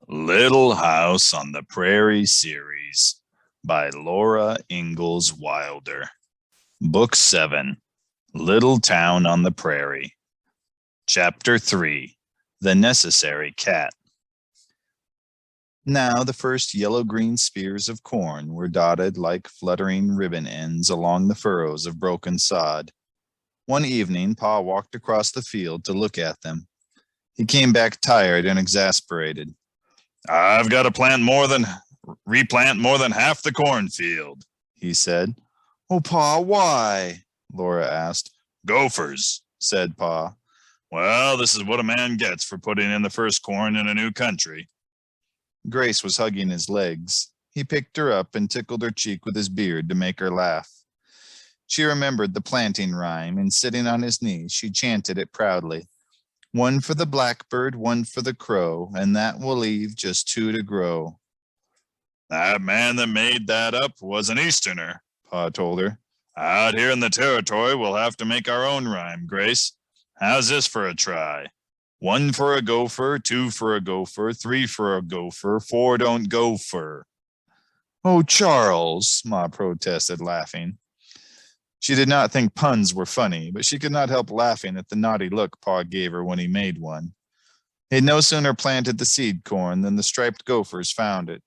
Little House on the Prairie series by Laura Ingalls Wilder. Book 7, Little Town on the Prairie. Chapter 3, The Necessary Cat. Now the first yellow-green spears of corn were dotted like fluttering ribbon ends along the furrows of broken sod. One evening, Pa walked across the field to look at them. He came back tired and exasperated. "I've got to replant more than half the cornfield," he said. "Oh, Pa, why?" Laura asked. "Gophers," said Pa. "Well, this is what a man gets for putting in the first corn in a new country." Grace was hugging his legs. He picked her up and tickled her cheek with his beard to make her laugh. She remembered the planting rhyme, and sitting on his knee, she chanted it proudly. "One for the blackbird, one for the crow, and that will leave just two to grow." "That man that made that up was an Easterner," Pa told her. "Out here in the territory, we'll have to make our own rhyme, Grace. How's this for a try? One for a gopher, two for a gopher, three for a gopher, four don't go for." "Oh, Charles," Ma protested, laughing. She did not think puns were funny, but she could not help laughing at the naughty look Pa gave her when he made one. He had no sooner planted the seed corn than the striped gophers found it.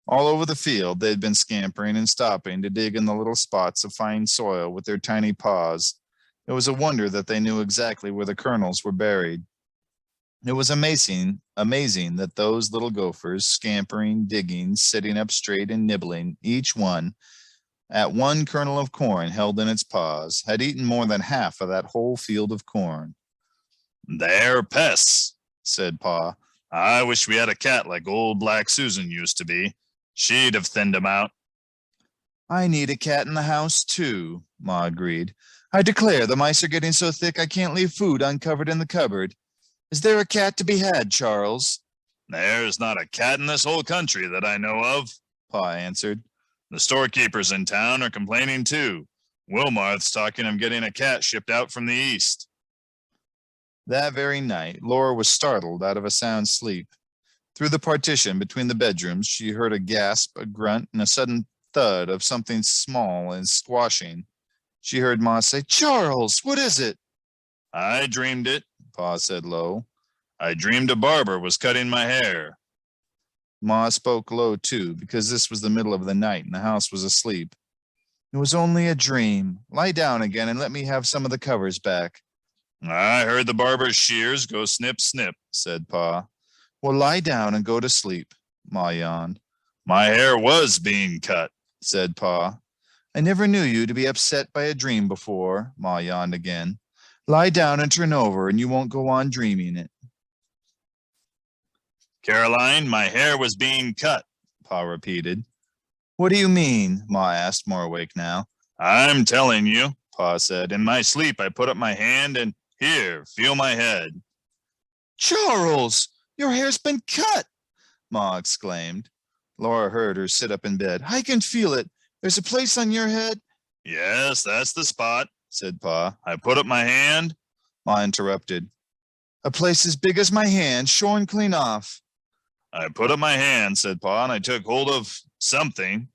All over the field they had been scampering and stopping to dig in the little spots of fine soil with their tiny paws. It was a wonder that they knew exactly where the kernels were buried. It was amazing that those little gophers, scampering, digging, sitting up straight and nibbling, each one at one kernel of corn held in its paws, had eaten more than half of that whole field of corn. "They're pests," said Pa. "I wish we had a cat like old Black Susan used to be. She'd have thinned 'em out." "I need a cat in the house, too," Ma agreed. "I declare the mice are getting so thick I can't leave food uncovered in the cupboard. Is there a cat to be had, Charles?" "There's not a cat in this whole country that I know of," Pa answered. "The storekeepers in town are complaining too. Wilmarth's talking of getting a cat shipped out from the east." That very night, Laura was startled out of a sound sleep. Through the partition between the bedrooms, she heard a gasp, a grunt, and a sudden thud of something small and squashing. She heard Ma say, "Charles, what is it?" "I dreamed it," Pa said low. "I dreamed a barber was cutting my hair." Ma spoke low, too, because this was the middle of the night and the house was asleep. "It was only a dream. Lie down again and let me have some of the covers back." "I heard the barber's shears go snip, snip," said Pa. "Well, lie down and go to sleep," Ma yawned. "My hair was being cut," said Pa. "I never knew you to be upset by a dream before," Ma yawned again. "Lie down and turn over and you won't go on dreaming it." "Caroline, my hair was being cut," Pa repeated. "What do you mean?" Ma asked, more awake now. "I'm telling you," Pa said. "In my sleep I put up my hand and here, feel my head." "Charles, your hair's been cut!" Ma exclaimed. Laura heard her sit up in bed. "I can feel it. There's a place on your head." "Yes, that's the spot," said Pa. "I put up my hand." Ma interrupted. "A place as big as my hand, shorn clean off." "I put up my hand," said Pa, "and I took hold of something."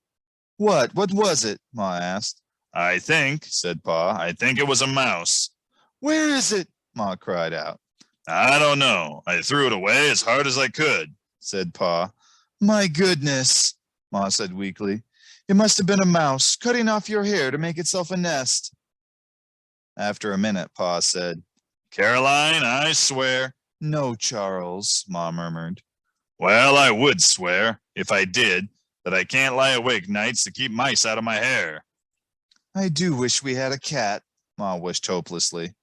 "What? What was it?" Ma asked. "I think," said Pa, "I think it was a mouse." "Where is it?" Ma cried out. "I don't know. I threw it away as hard as I could," said Pa. "My goodness," Ma said weakly. "It must have been a mouse cutting off your hair to make itself a nest." After a minute, Pa said, "Caroline, I swear." "No, Charles," Ma murmured. "Well, I would swear, if I did, that I can't lie awake nights to keep mice out of my hair." "I do wish we had a cat," Ma wished hopelessly.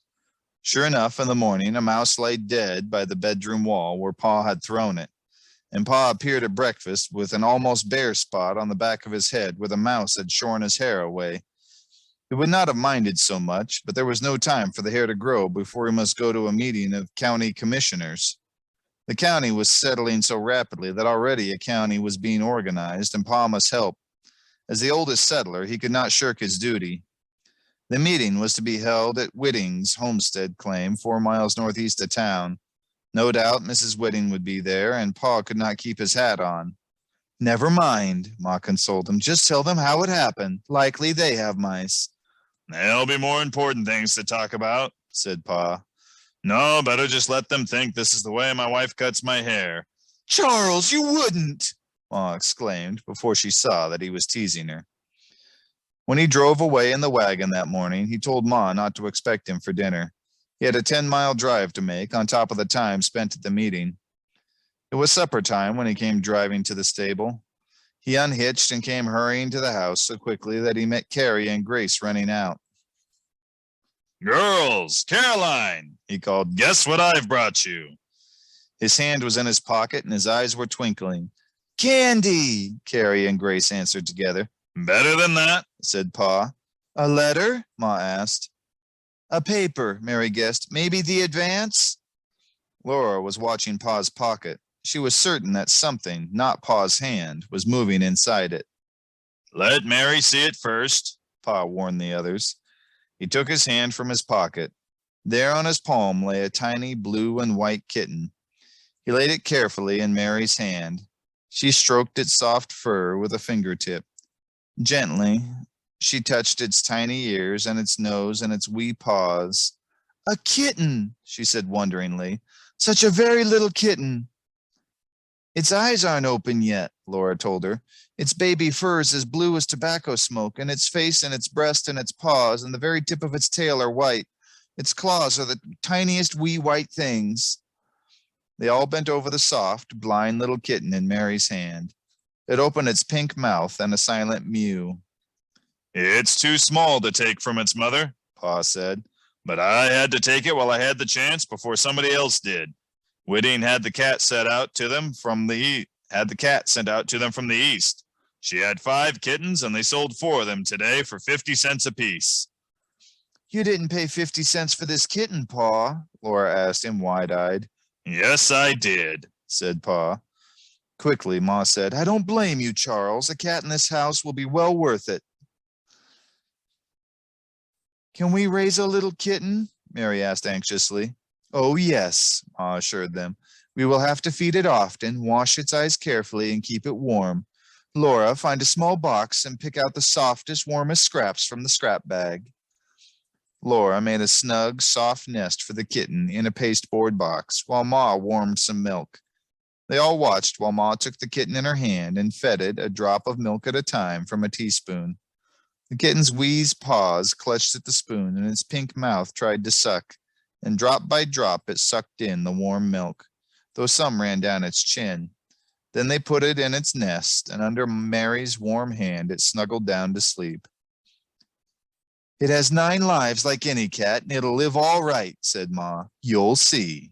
Sure enough, in the morning, a mouse lay dead by the bedroom wall where Pa had thrown it, and Pa appeared at breakfast with an almost bare spot on the back of his head where the mouse had shorn his hair away. He would not have minded so much, but there was no time for the hair to grow before he must go to a meeting of county commissioners. The county was settling so rapidly that already a county was being organized, and Pa must help. As the oldest settler, he could not shirk his duty. The meeting was to be held at Whitting's homestead claim, 4 miles northeast of town. No doubt Mrs. Whitting would be there, and Pa could not keep his hat on. Never mind, Ma consoled him. Just tell them how it happened. Likely they have mice. There'll be more important things to talk about, said Pa. No, better just let them think this is the way my wife cuts my hair. Charles, you wouldn't, Ma exclaimed before she saw that he was teasing her. When he drove away in the wagon that morning, he told Ma not to expect him for dinner. He had a 10-mile drive to make on top of the time spent at the meeting. It was supper time when he came driving to the stable. He unhitched and came hurrying to the house so quickly that he met Carrie and Grace running out. Girls, Caroline, he called, guess what I've brought you? His hand was in his pocket and his eyes were twinkling. Candy, Carrie and Grace answered together. Better than that, said Pa. A letter? Ma asked. A paper, Mary guessed. Maybe the advance? Laura was watching Pa's pocket. She was certain that something, not Pa's hand, was moving inside it. Let Mary see it first, Pa warned the others. He took his hand from his pocket. There on his palm lay a tiny blue and white kitten. He laid it carefully in Mary's hand. She stroked its soft fur with a fingertip. Gently, she touched its tiny ears and its nose and its wee paws. A kitten, she said wonderingly. Such a very little kitten. Its eyes aren't open yet, Laura told her. Its baby fur is as blue as tobacco smoke, and its face and its breast and its paws and the very tip of its tail are white. Its claws are the tiniest wee white things. They all bent over the soft, blind little kitten in Mary's hand. It opened its pink mouth and a silent mew. It's too small to take from its mother, Pa said, but I had to take it while I had the chance before somebody else did. Whitting had the cat sent out to them from the east. She had 5 kittens and they sold 4 of them today for 50 cents apiece. You didn't pay 50 cents for this kitten, Pa? Laura asked him wide-eyed. Yes, I did, said Pa. Quickly, Ma said, I don't blame you, Charles. A cat in this house will be well worth it. Can we raise a little kitten? Mary asked anxiously. Oh, yes, Ma assured them. We will have to feed it often, wash its eyes carefully, and keep it warm. Laura, find a small box and pick out the softest, warmest scraps from the scrap bag. Laura made a snug, soft nest for the kitten in a pasteboard box, while Ma warmed some milk. They all watched while Ma took the kitten in her hand and fed it a drop of milk at a time from a teaspoon. The kitten's wee paws clutched at the spoon, and its pink mouth tried to suck, and drop by drop it sucked in the warm milk, though some ran down its chin. Then they put it in its nest, and under Mary's warm hand it snuggled down to sleep. It has 9 lives like any cat, and it'll live all right, said Ma. You'll see.